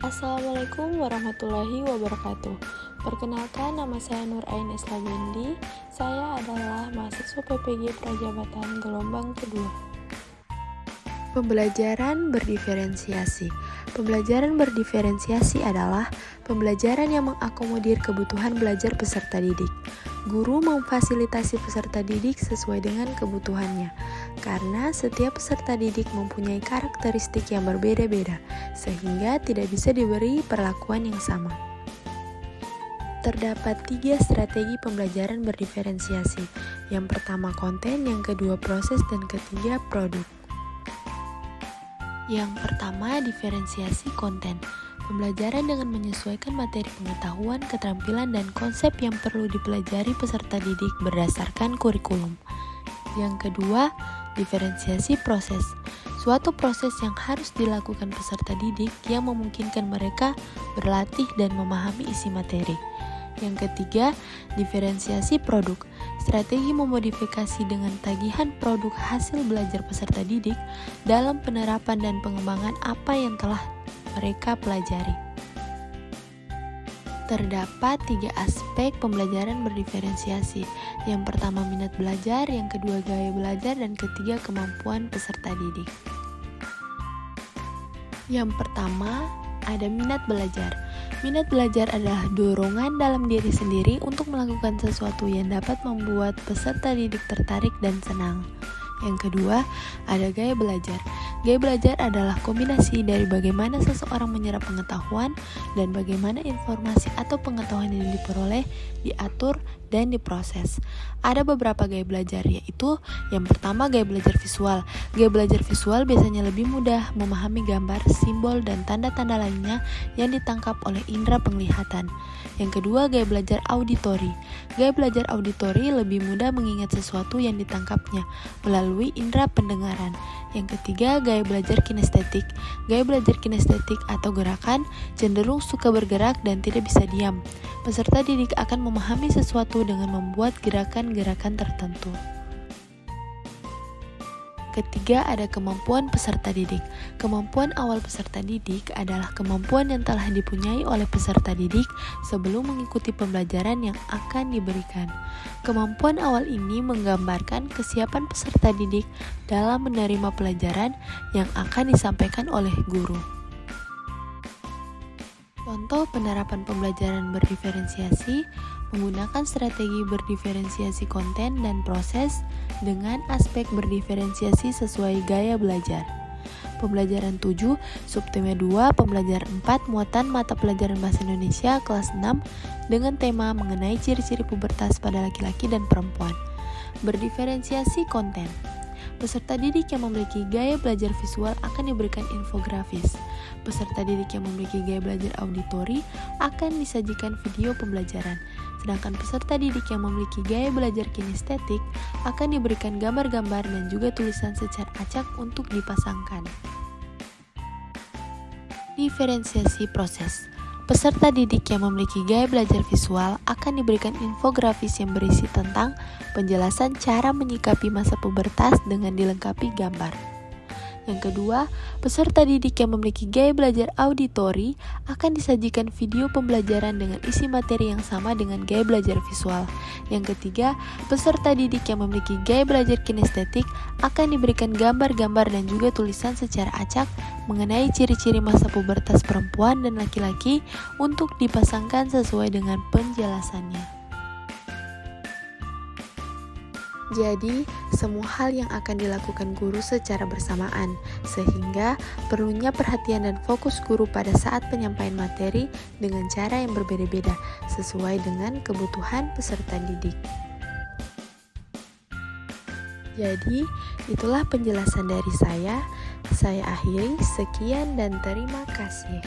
Assalamualaikum warahmatullahi wabarakatuh. Perkenalkan, nama saya Nur Ain Eslagendi. Saya adalah mahasiswa PPG Prajabatan gelombang kedua. Pembelajaran berdiferensiasi. Pembelajaran berdiferensiasi adalah pembelajaran yang mengakomodir kebutuhan belajar peserta didik. Guru memfasilitasi peserta didik sesuai dengan kebutuhannya, karena setiap peserta didik mempunyai karakteristik yang berbeda-beda, sehingga tidak bisa diberi perlakuan yang sama. Terdapat 3 strategi pembelajaran berdiferensiasi. Yang pertama konten, yang kedua proses, dan ketiga produk. Yang pertama, diferensiasi konten. Pembelajaran dengan menyesuaikan materi pengetahuan, keterampilan, dan konsep yang perlu dipelajari peserta didik berdasarkan kurikulum. Yang kedua, diferensiasi proses. Suatu proses yang harus dilakukan peserta didik yang memungkinkan mereka berlatih dan memahami isi materi. Yang ketiga, diferensiasi produk. Strategi memodifikasi dengan tagihan produk hasil belajar peserta didik dalam penerapan dan pengembangan apa yang telah mereka pelajari. Terdapat 3 aspek pembelajaran berdiferensiasi. Yang pertama minat belajar, yang kedua gaya belajar, dan ketiga kemampuan peserta didik. Yang pertama, ada minat belajar. Minat belajar adalah dorongan dalam diri sendiri untuk melakukan sesuatu yang dapat membuat peserta didik tertarik dan senang. Yang kedua, ada gaya belajar. Gaya belajar adalah kombinasi dari bagaimana seseorang menyerap pengetahuan dan bagaimana informasi atau pengetahuan yang diperoleh, diatur, dan diproses. Ada beberapa gaya belajar, yaitu yang pertama gaya belajar visual. Gaya belajar visual biasanya lebih mudah memahami gambar, simbol, dan tanda-tanda lainnya yang ditangkap oleh indera penglihatan. Yang kedua, gaya belajar auditori. Gaya belajar auditori lebih mudah mengingat sesuatu yang ditangkapnya melalui indera pendengaran. Yang ketiga, gaya belajar kinestetik. Gaya belajar kinestetik atau gerakan cenderung suka bergerak dan tidak bisa diam. Peserta didik akan memahami sesuatu dengan membuat gerakan-gerakan tertentu. Ketiga, ada kemampuan peserta didik. Kemampuan awal peserta didik adalah kemampuan yang telah dipunyai oleh peserta didik sebelum mengikuti pembelajaran yang akan diberikan. Kemampuan awal ini menggambarkan kesiapan peserta didik dalam menerima pelajaran yang akan disampaikan oleh guru. Contoh penerapan pembelajaran berdiferensiasi menggunakan strategi berdiferensiasi konten dan proses dengan aspek berdiferensiasi sesuai gaya belajar. Pembelajaran 7, subtema 2, pembelajaran 4, muatan mata pelajaran Bahasa Indonesia kelas 6 dengan tema mengenai ciri-ciri pubertas pada laki-laki dan perempuan. Berdiferensiasi konten. Peserta didik yang memiliki gaya belajar visual akan diberikan infografis. Peserta didik yang memiliki gaya belajar auditori akan disajikan video pembelajaran. Sedangkan peserta didik yang memiliki gaya belajar kinestetik akan diberikan gambar-gambar dan juga tulisan secara acak untuk dipasangkan. Diferensiasi proses. Peserta didik yang memiliki gaya belajar visual akan diberikan infografis yang berisi tentang penjelasan cara menyikapi masa pubertas dengan dilengkapi gambar. Yang kedua, peserta didik yang memiliki gaya belajar auditori akan disajikan video pembelajaran dengan isi materi yang sama dengan gaya belajar visual. Yang ketiga, peserta didik yang memiliki gaya belajar kinestetik akan diberikan gambar-gambar dan juga tulisan secara acak mengenai ciri-ciri masa pubertas perempuan dan laki-laki untuk dipasangkan sesuai dengan penjelasannya. Jadi, semua hal yang akan dilakukan guru secara bersamaan, sehingga perlunya perhatian dan fokus guru pada saat penyampaian materi dengan cara yang berbeda-beda, sesuai dengan kebutuhan peserta didik. Jadi, itulah penjelasan dari saya. Saya akhiri, sekian dan terima kasih.